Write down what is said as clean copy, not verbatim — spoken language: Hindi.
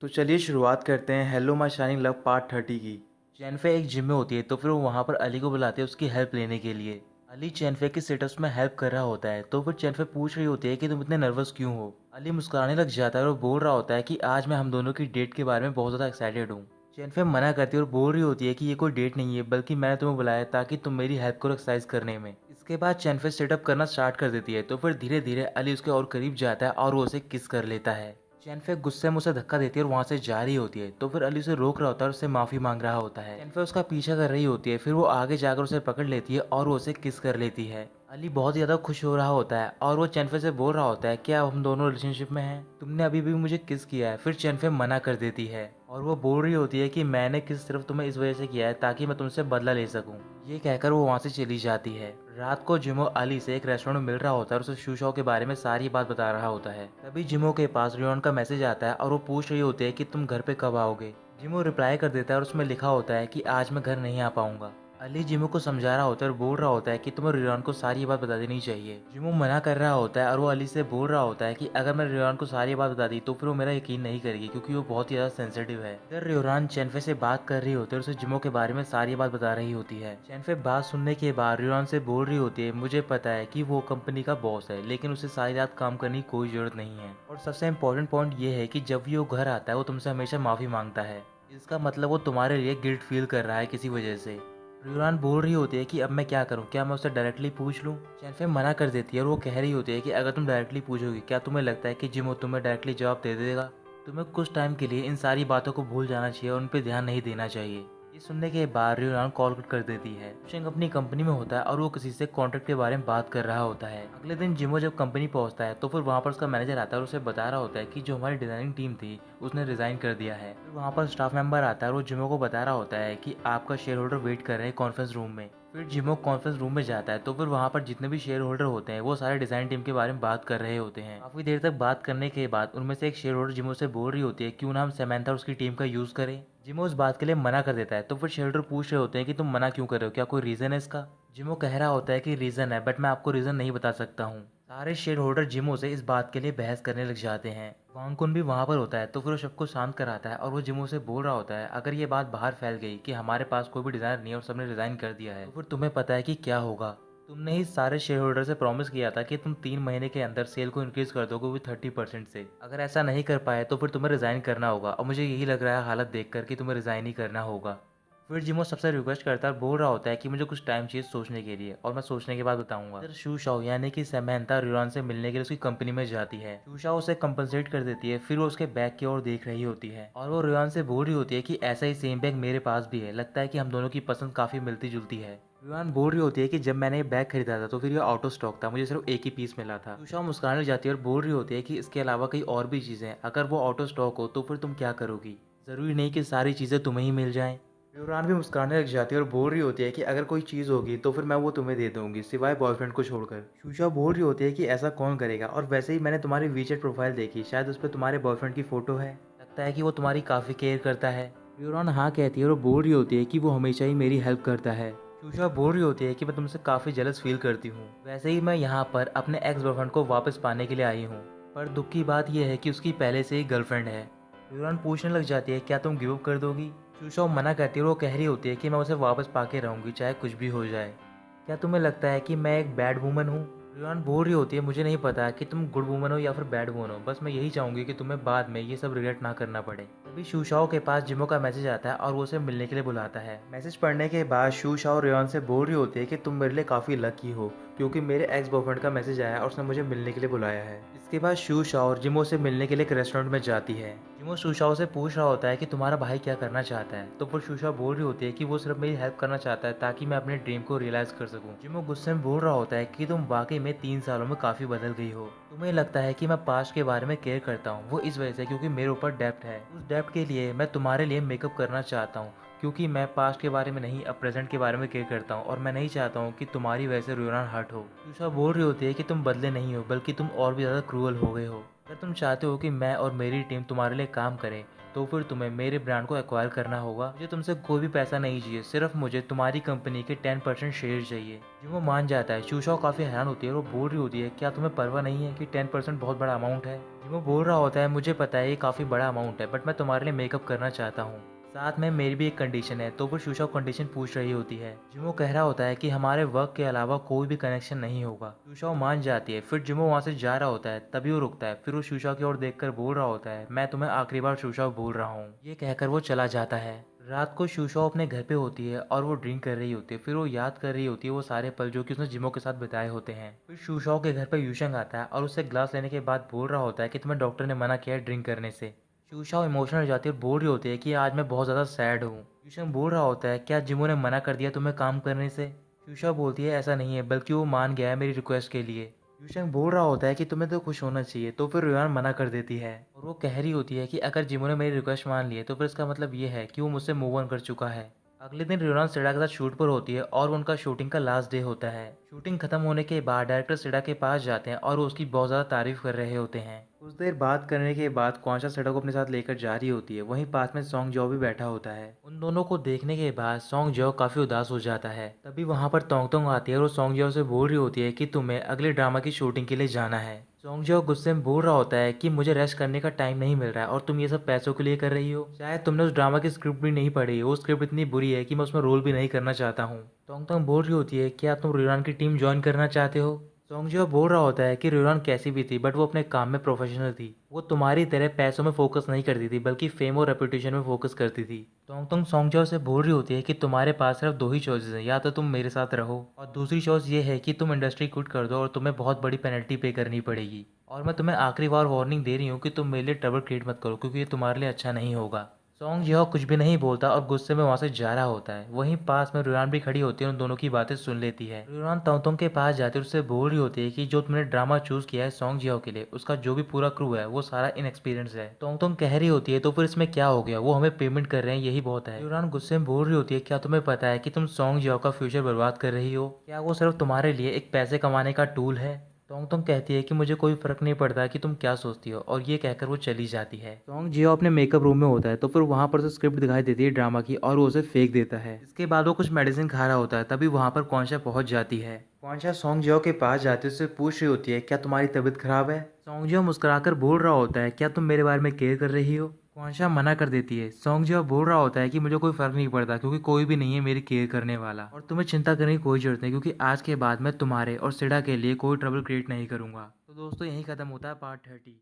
तो चलिए शुरुआत करते हैं hello my shining love part 30 की। चैनफे एक जिम में होती है तो फिर वो वहाँ पर अली को बुलाते हैं उसकी हेल्प लेने के लिए। अली चैनफे के सेटअप्स में हेल्प कर रहा होता है तो फिर चैनफे पूछ रही होती है कि तुम इतने नर्वस क्यों हो। अली मुस्कुराने लग जाता है और बोल रहा होता है कि आज मैं हम दोनों की डेट के बारे में बहुत ज़्यादा एक्साइटेड हूँ। चैनफे मना करती है और बोल रही होती है कि ये कोई डेट नहीं है बल्कि मैंने तुम्हें बुलाया ताकि तुम मेरी हेल्प करो एक्सरसाइज करने में। इसके बाद चैनफे सेटअप करना स्टार्ट कर देती है तो फिर धीरे धीरे अली उसके और करीब जाता है और वो उसे किस कर लेता है। चैनफे गुस्से में उसे धक्का देती है और वहां से जा रही होती है तो फिर अली उसे रोक रहा होता है और उससे माफी मांग रहा होता है। चैनफे उसका पीछा कर रही होती है फिर वो आगे जाकर उसे पकड़ लेती है और वो उसे किस कर लेती है। अली बहुत ज्यादा खुश हो रहा होता है और वो चैनफे से बोल रहा होता है क्या हम दोनों रिलेशनशिप में हैं, तुमने अभी भी मुझे किस किया है। फिर चैनफे मना कर देती है और वो बोल रही होती है कि मैंने किस सिर्फ तुम्हें इस वजह से किया है ताकि मैं तुमसे बदला ले सकूं। ये कहकर वो वहां से चली जाती है। रात को जिमो अली से एक रेस्टोरेंट में मिल रहा होता है और उसे शूशाओ के बारे में सारी बात बता रहा होता है। तभी जिमो के पास रियोन का मैसेज आता है और वो पूछ रही होती है कि तुम घर पे कब आओगे। जिमो रिप्लाई कर देता है और उसमें लिखा होता है कि आज मैं घर नहीं आ पाऊंगा। अली जिमो को समझा रहा होता है और बोल रहा होता है कि तुम्हें रियोन को सारी बात बता देनी चाहिए। जिमो मना कर रहा होता है और वो अली से बोल रहा होता है कि अगर मैं रियोन को सारी बात बता दी तो फिर वो मेरा यकीन नहीं करेगी क्योंकि वो बहुत ही ज्यादा सेंसिटिव है। फिर रियोन चैनफे से बात कर रही होती है और उसे जिमो के बारे में सारी बात बता रही होती है। चैनफे बात सुनने के बाद रियोन से बोल रही होती है मुझे पता है कि वो कंपनी का बॉस है लेकिन उसे सारी रात काम करने की कोई जरूरत नहीं है। और सबसे इम्पोर्टेंट पॉइंट ये है कि जब भी वो घर आता है वो तुमसे हमेशा माफी मांगता है। इसका मतलब वो तुम्हारे लिए गिल्ट फील कर रहा है किसी वजह से। रियोन बोल रही होती है कि अब मैं क्या करूं, क्या मैं उससे डायरेक्टली पूछ लूं। चैनफे मना कर देती है और वो कह रही होती है कि अगर तुम डायरेक्टली पूछोगी क्या तुम्हें लगता है कि जिमो तुम्हें डायरेक्टली जवाब दे देगा। तुम्हें कुछ टाइम के लिए इन सारी बातों को भूल जाना चाहिए और उन पर ध्यान नहीं देना चाहिए। ये सुनने के बाद रियोन कॉल कट कर देती है। शिंग अपनी कंपनी में होता है और वो किसी से कॉन्ट्रैक्ट के बारे में बात कर रहा होता है। अगले दिन जिमो जब कंपनी पहुंचता है तो फिर वहाँ पर उसका मैनेजर आता है और उसे बता रहा होता है कि जो हमारी डिजाइनिंग टीम थी उसने रिजाइन कर दिया है। फिर वहाँ पर स्टाफ मेंबर आता है और वो जिमो को बता रहा होता है कि आपका शेयर होल्डर वेट कर रहे हैं कॉन्फ्रेंस रूम में। फिर जिमो कॉन्फ्रेंस रूम में जाता है तो फिर वहाँ पर जितने भी शेयर होल्डर होते हैं वो सारे डिजाइन टीम के बारे में बात कर रहे होते हैं। काफी देर तक बात करने के बाद उनमें से एक शेयर होल्डर जिमो से बोल रही होती है क्यों ना हम सैमंथा और उसकी टीम का यूज करें। जिमो इस बात के लिए मना कर देता है तो फिर शेयर होल्डर पूछ रहे होते हैं कि तुम मना क्यों कर रहे हो, क्या कोई रीजन है इसका। जिमो कह रहा होता है कि रीजन है बट मैं आपको रीजन नहीं बता सकता हूँ। सारे शेयर होल्डर जिमो से इस बात के लिए बहस करने लग जाते हैं। वांगकुन भी वहाँ पर होता है तो फिर वो सबको शांत कराता है और वो जिमो से बोल रहा होता है अगर ये बात बाहर फैल गई कि हमारे पास कोई भी डिजाइनर नहीं है और सबने रिजाइन कर दिया है तो फिर तुम्हें पता है कि क्या होगा। तुमने ही सारे शेयर होल्डर से प्रॉमिस किया था कि तुम 3 महीने के अंदर सेल को इंक्रीज कर दोगे विद 30% से। अगर ऐसा नहीं कर पाए तो फिर तुम्हें रिजाइन करना होगा और मुझे यही लग रहा है हालत देखकर कि तुम्हें रिजाइन ही करना होगा। फिर जिमो सबसे रिक्वेस्ट करता है और बोल रहा होता है कि मुझे कुछ टाइम चाहिए सोचने के लिए और मैं सोचने के बाद बताऊंगा। फिर शू शाओ यानी कि सैमंथा रियोन से मिलने के लिए उसकी कंपनी में जाती है। शू शाओ उसे कंपनसेट कर देती है फिर वो उसके बैग की ओर देख रही होती है और वो रियोन से बोल रही होती है कि ऐसा ही सेम बैग मेरे पास भी है, लगता है कि हम दोनों की पसंद काफी मिलती जुलती है। रियोन बोल रही होती है कि जब मैंने ये बैग खरीदा था तो फिर ये आउट ऑफ स्टॉक था, मुझे सिर्फ एक ही पीस मिला था। शू शाओ मुस्कुराने लग जाती है और बोल रही होती है कि इसके अलावा कई और भी चीजें, अगर वो आउट ऑफ स्टॉक हो तो फिर तुम क्या करोगी, जरूरी नहीं कि सारी चीजें तुम्हें ही मिल जाएं। इमरान भी मुस्कुराने लग जाती है और बोल रही होती है कि अगर कोई चीज़ होगी तो फिर मैं वो तुम्हें दे दूंगी सिवाय बॉयफ्रेंड को छोड़कर। शूशा बोल रही होती है कि ऐसा कौन करेगा और वैसे ही मैंने तुम्हारी वीचेट प्रोफाइल देखी, शायद उस पर तुम्हारे बॉयफ्रेंड की फ़ोटो है, लगता है कि वो तुम्हारी काफ़ी केयर करता है। इमरान हाँ कहती है और बोल रही होती है कि वो हमेशा ही मेरी हेल्प करता है। शूशा बोल रही होती है कि मैं तुमसे काफ़ी जेलस फील करती हूँ, वैसे ही मैं यहाँ पर अपने एक्स बॉयफ्रेंड को वापस पाने के लिए आई हूँ, पर दुख की बात यह है कि उसकी पहले से ही गर्लफ्रेंड है। यूरान पूछने लग जाती है क्या तुम गिव अप कर दोगी। शूशॉ मना करती है और वो कह रही होती है कि मैं उसे वापस पाके रहूंगी चाहे कुछ भी हो जाए। क्या तुम्हें लगता है कि मैं एक बैड वूमन हूँ। यूरान बोल रही होती है मुझे नहीं पता कि तुम गुड वूमन हो या फिर बैड वूमन हो, बस मैं यही चाहूंगी कि तुम्हें बाद में ये सब रिग्रेट ना करना पड़े। तभी शूशाओ के पास जिमो का मैसेज आता है और वो उसे मिलने के लिए बुलाता है। मैसेज पढ़ने के बाद शूशाओ रेयन से बोल रही होती है कि तुम मेरे लिए काफ़ी लकी हो क्योंकि मेरे एक्स बॉयफ्रेंड का मैसेज आया और उसने मुझे मिलने के लिए बुलाया है। इसके बाद शूशाओ जिमो से मिलने के लिए एक रेस्टोरेंट में जाती है। जिमो शूशाओ से पूछ रहा होता है कि तुम्हारा भाई क्या करना चाहता है तो फिर शूशा बोल रही होती है कि वो सिर्फ मेरी हेल्प करना चाहता है ताकि मैं अपने ड्रीम को रियलाइज कर सकूं। जिमो गुस्से में बोल रहा होता है कि तुम वाकई में 3 सालों में काफी बदल गई हो, तुम्हें लगता है कि मैं पास्ट के बारे में केयर करता हूँ, वो इस वजह से क्योंकि मेरे ऊपर डेप्ट है, उस डेप्ट के लिए मैं तुम्हारे लिए मेकअप करना चाहता हूँ क्योंकि मैं पास्ट के बारे में नहीं अब प्रेजेंट के बारे में केयर करता हूँ और मैं नहीं चाहता हूँ कि तुम्हारी वजह से रुयान हर्ट हो। शूशा बोल रही होती है कि तुम बदले नहीं हो बल्कि तुम और भी ज्यादा क्रूअल हो गए हो। अगर तुम चाहते हो कि मैं और मेरी टीम तुम्हारे लिए काम करें, तो फिर तुम्हें मेरे ब्रांड को एक्वायर करना होगा। मुझे तुमसे कोई भी पैसा नहीं चाहिए, सिर्फ मुझे तुम्हारी कंपनी के 10% शेयर चाहिए। जिमो मान जाता है। शूशाओ काफ़ी हैरान होती है और वो बोल रही होती है, क्या तुम्हें परवाह नहीं है कि 10% बहुत बड़ा अमाउंट है। जिमो बोल रहा होता है, मुझे पता है ये काफ़ी बड़ा अमाउंट है, बट मैं तुम्हारे लिए मेकअप करना चाहता हूँ। साथ में मेरी भी एक कंडीशन है। तो फिर शूशाओ कंडीशन पूछ रही होती है। जिमो कह रहा होता है कि हमारे वर्क के अलावा कोई भी कनेक्शन नहीं होगा। शूशाओ मान जाती है। फिर जिमो वहाँ से जा रहा होता है, तभी वो रुकता है। फिर वो शूशाओ की ओर देखकर बोल रहा होता है, मैं तुम्हें आखिरी बार शूशाओ बोल रहा हूँ। ये कहकर वो चला जाता है। रात को शूशाओ अपने घर पे होती है और वो ड्रिंक कर रही होती है। फिर वो याद कर रही होती है वो सारे पल जो कि उसने जिमो के साथ बिताए होते हैं। फिर शूशाओ के घर पर यूशंग आता है और उससे ग्लास लेने के बाद बोल रहा होता है कि तुम्हें डॉक्टर ने मना किया है ड्रिंक करने से। शूशाओ इमोशनल हो जाती है और बोल रही होती है कि आज मैं बहुत ज़्यादा सैड हूँ। यूशंग बोल रहा होता है, क्या जिमो ने मना कर दिया तुम्हें काम करने से। शूशाओ बोलती है, ऐसा नहीं है, बल्कि वो मान गया है मेरी रिक्वेस्ट के लिए। यूशंग बोल रहा होता है कि तुम्हें तो खुश होना चाहिए। तो फिर रियान मना कर देती है और वो कह रही होती है कि अगर जिमो ने मेरी रिक्वेस्ट मान ली है तो फिर इसका मतलब ये है कि वो मुझसे मूव ऑन कर चुका है। अगले दिन रियोन सिडा के साथ शूट पर होती है और उनका शूटिंग का लास्ट डे होता है। शूटिंग खत्म होने के बाद डायरेक्टर सिडा के पास जाते हैं और वो उसकी बहुत ज़्यादा तारीफ कर रहे होते हैं। कुछ देर बात करने के बाद क्वांशा सिडा को अपने साथ लेकर जा रही होती है। वहीं पास में सॉन्ग जो भी बैठा होता है। उन दोनों को देखने के बाद सॉन्ग जो काफ़ी उदास हो जाता है। तभी वहाँ पर तोंग तोंग आती है और वो सॉन्ग जो से बोल रही होती है कि तुम्हें अगले ड्रामा की शूटिंग के लिए जाना है। सॉन्ग जो गुस्से में बोल रहा होता है कि मुझे रेस्ट करने का टाइम नहीं मिल रहा है और तुम ये सब पैसों के लिए कर रही हो। शायद तुमने उस ड्रामा की स्क्रिप्ट भी नहीं पढ़ी, वो स्क्रिप्ट इतनी बुरी है कि मैं उसमें रोल भी नहीं करना चाहता हूँ। तोंग तोंग बोल रही होती है, क्या तुम रियोन की टीम ज्वाइन करना चाहते हो। सॉन्ग जो बोल रहा होता है कि रियोन कैसी भी थी बट वो अपने काम में प्रोफेशनल थी। वो तुम्हारी तरह पैसों में फोकस नहीं करती थी, बल्कि फेम और रेपुटेशन में फोकस करती थी। तोंग तोंग सॉन्ग जो से बोल रही होती है कि तुम्हारे पास सिर्फ दो ही चॉइसेस हैं, या तो तुम मेरे साथ रहो और दूसरी चॉइस ये है कि तुम इंडस्ट्री क्विट कर दो और तुम्हें बहुत बड़ी पेनल्टी पे करनी पड़ेगी। और मैं तुम्हें आखिरी बार वार्निंग दे रही हूँ कि तुम मेरे लिए ट्रबल क्रिएट मत करो, क्योंकि ये तुम्हारे लिए अच्छा नहीं होगा। सॉन्ग जो कुछ भी नहीं बोलता और गुस्से में वहाँ से जा रहा होता है। वहीं पास में रुयान भी खड़ी होती है और उन दोनों की बातें सुन लेती है। रुयान तोंग के पास जाती है और उससे बोल रही होती है कि जो तुमने ड्रामा चूज किया है सॉन्ग जियो के लिए, उसका जो भी पूरा क्रू है वो सारा इनएक्सपीरियंस है। तोंग कह रही होती है, तो फिर इसमें क्या हो गया, वो हमें पेमेंट कर रहे हैं, यही बहुत है। रुयान गुस्से में बोल रही होती है, क्या तुम्हें पता है कि तुम सॉन्ग जियो का फ्यूचर बर्बाद कर रही हो। क्या वो सिर्फ तुम्हारे लिए एक पैसे कमाने का टूल है। तोंग कहती है कि मुझे कोई फर्क नहीं पड़ता कि तुम क्या सोचती हो, और ये कहकर वो चली जाती है। सॉन्ग जियो अपने मेकअप रूम में होता है, तो फिर वहाँ पर से स्क्रिप्ट दिखाई देती है ड्रामा की और वो उसे फेंक देता है। इसके बाद वो कुछ मेडिसिन खा रहा होता है, तभी वहाँ पर क्वांशा पहुँच जाती है। क्वांशा सॉन्ग जियो के पास जाती है, उससे पूछ रही होती है, क्या तुम्हारी तबीयत खराब है। सॉन्ग जियो मुस्कुराकर बोल रहा होता है, क्या तुम मेरे बारे में केयर कर रही हो। क्वांशा मना कर देती है। सॉन्ग जो बोल रहा होता है कि मुझे कोई फर्क नहीं पड़ता, क्योंकि कोई भी नहीं है मेरी केयर करने वाला और तुम्हें चिंता करने की कोई जरूरत नहीं, क्योंकि आज के बाद मैं तुम्हारे और सिडा के लिए कोई ट्रबल क्रिएट नहीं करूंगा। तो दोस्तों यही खत्म होता है पार्ट 30।